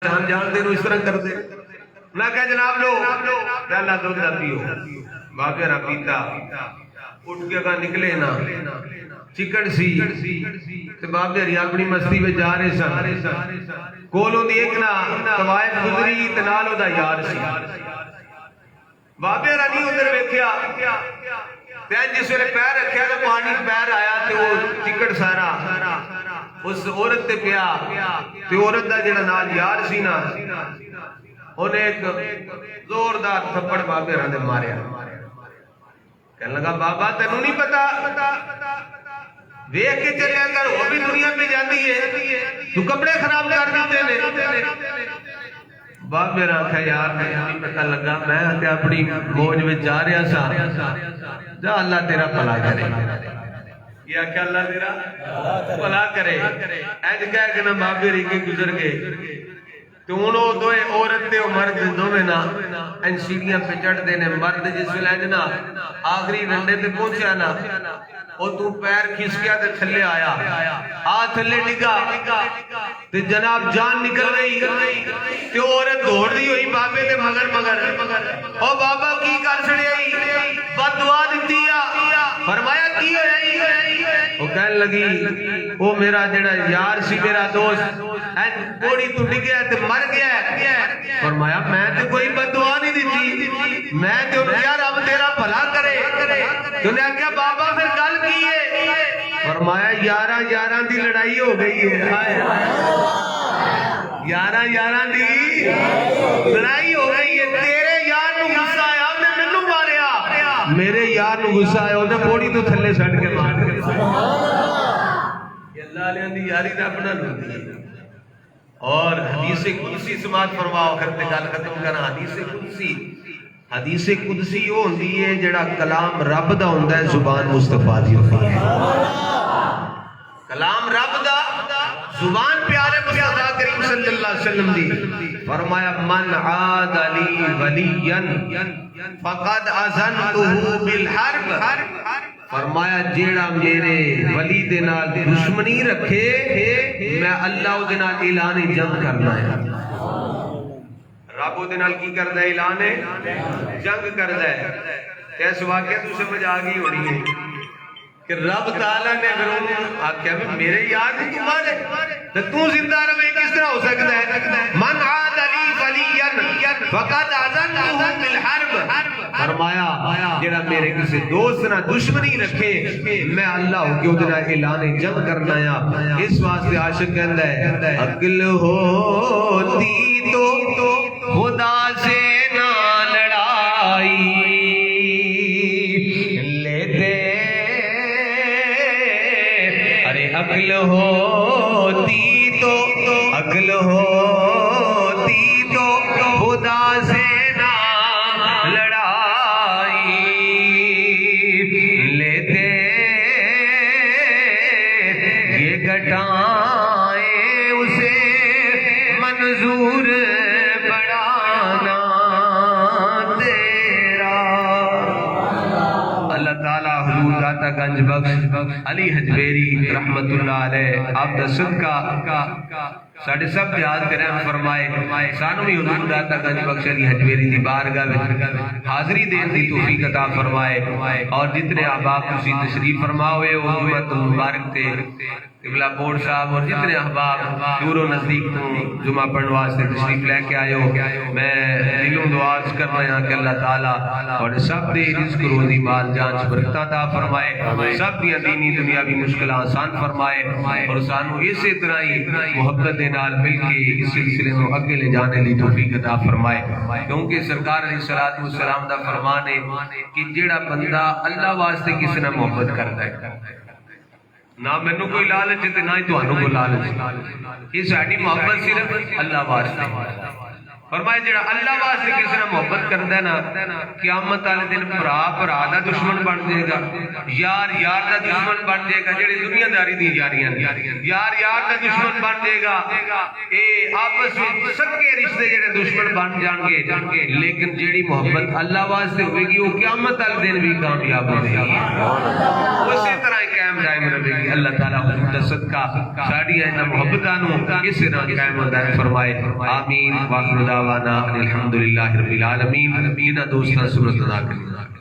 جانتے اس طرح کر دے میں کہا جناب لو پہلا دودھ پیو بابے را پیتا اٹھ کے کہا نکلے نا چکن سی تے بابے ری اپنی مستی میں جا رہے سن کولوں دی ایک نا طوائف گزری تے نال دا یار سی بابے را نہیں ادھر ویکھیا تے جس ویلے پیر رکھیا تے پانی پیر آیا تے وہ چکن سارا اس عورت تے پیا تے عورت دا جڑا نال یار سی نا انہیں ایک زوردار تھپڑ بابے رہنے ماریا کہنے لگا بابا تینوں نہیں پتا دیکھ کے چلے اگر وہ بھی دنیا پہ جاتی ہے تو کپڑے خراب کر دیتے نے بابے رہا کہا یار نہیں پتا لگا میں اپنی موج میں جا رہا سا جا اللہ تیرا بھلا کرے یا کہ اللہ تیرا بھلا کرے ایج کہہ کہ نا بابے ری کے گزر گئے تو انہوں دوئے عورت دے و مرد دو میں نا ان سیڑھیاں پہ چڑھ دینے مرد جس ویلے نا آخری رنڈے تے پہنچیا نا اور تو پیر کھس گیا تے تھلے آیا تھلے ڈگا تے جناب جان نکل گئی تے عورت دوڑ دی ہوئی بابے تے مگر او بابا کی کر چھڑیائی بد دعا دیتی فرمایا کی ہوئی وہ کہنے لگی وہ میرا جڑا یار سی میرا دوست بوڑی تو ڈگیا تے مر گیا فرمایا میں تے کوئی بد دعا نہیں دیتی میں تے انہوں کیا رب تیرا بھلا کرے تو نے کہا بابا پھر گل کی ہے فرمایا یارہ دی لڑائی ہو گئی ہے یارہ دی لڑائی ہو گئی ہے تیرے یار نو غصہ آیا میں منو ماریا میرے یار نو غصہ آیا انہیں بوڑی تو تھلے سٹ کے مار کے اللہ علیہ دی یاری دا اپنا لوگ اور حدیث قدسی سماعت فرماؤ کرتے گل ختم کرنا حدیث قدسی یہ ہوندی ہے جڑا کلام رب دا ہوندا ہے زبان مصطفیٰ دی ہوندی ہے کلام رب دا زبان پیارے مصطفیٰ کریم صلی اللہ علیہ وسلم دی فرمایا من عاد لی ولیا فقد اذنتہ بالحرب فرمایا جیڑا میرے ولی دے نال دشمنی رکھے میں اللہ دے نال اعلان جنگ کرنا ہے رب دے نال کی کردا ہے اعلان جنگ کردا ہے اس واقعہ تو سمجھ آ گئی ہونی ہے کہ رب تعالیٰ نے اگر انہوں آکھیا میرے یار نہیں تو مارے تو تو زندہ رہے کس طرح ہو سکتا ہے من عاد لی ولیا فقد اذنتہ بالحرب فرمایا جڑا میرے کسی دوست نہ دشمنی رکھے میں اللہ ہو کے ادھر اعلان جنگ کرنا ہے اس واسطے عاشق کہندا ہے عقل ہوتی تو خدا سے نہ لڑائی لیتے ارے عقل ہوتی تو خدا سے نہ لڑائی لیتے یہ گھٹائیں اسے منظور بڑھانا تیرا اللہ تعالیٰ حضور داتا گنج بخش علی حجویری رحمت اللہ علیہ آپ دا صدقہ ساڑھے سب جہاز کے رحم فرمائے سانو بھی حضور داتا گنج بخش علی حجویری دی بارگاہ حاضری دین دی توفیق عطا فرمائے اور جتنے احباب کسی تشریف فرماوے وہ جمعہ مبارک تھے قبلہ بورڈ صاحب اور جتنے احباب دور و نزدیک تو جمعہ پڑھنے واسطے تشریف لے کے آئے ہو میں دلوں دعا کر رہا ہوں کہ اللہ تعالیٰ اور سب دے رزق روزی مال جان برکت عطا فرمائے سب دی دینی دنیاوی مشکل آسان فرمائے اور سانو اسی طرح ہی محبت دے نال مل کے اس سلسلے میں اگے لے جانے لی توفیق عطا فرمائے کیونکہ سرکار علیہ الصلوۃ والسلام دا فرمان ہے کہ جیڑا بندہ اللہ واسطے کسی نے محبت کرتا ہے نہ مینوں کوئی لالچ تے نہ ہی تانوں کوئی لالچ یہ ساڈی محبت صرف اللہ واسطے فرمایا جڑا اللہ واسطے کسی نے محبت کردا ہے نا قیامت والے دن بھرا دا دشمن بن جائے گا یار دا دشمن بن جائے گا جڑے دنیا داری دی یاریاں یار دا دشمن بن جائے گا اے آپس میں سکے رشتے جڑے دشمن بن جان گے لیکن جڑی محبت اللہ واسطے ہوئے گی وہ قیامت والے دن بھی کامیاب ہو جائے گی اسی طرح قائم دائم رہے گی اللہ تعالیٰ حضور دا صدقہ ساڑی ہے محبتہ نو اس طرح قائم و دائم فرمائے آمین وآخر دعوانا الحمدللہ رب العالمین انہا دوستان سورت ادا کریں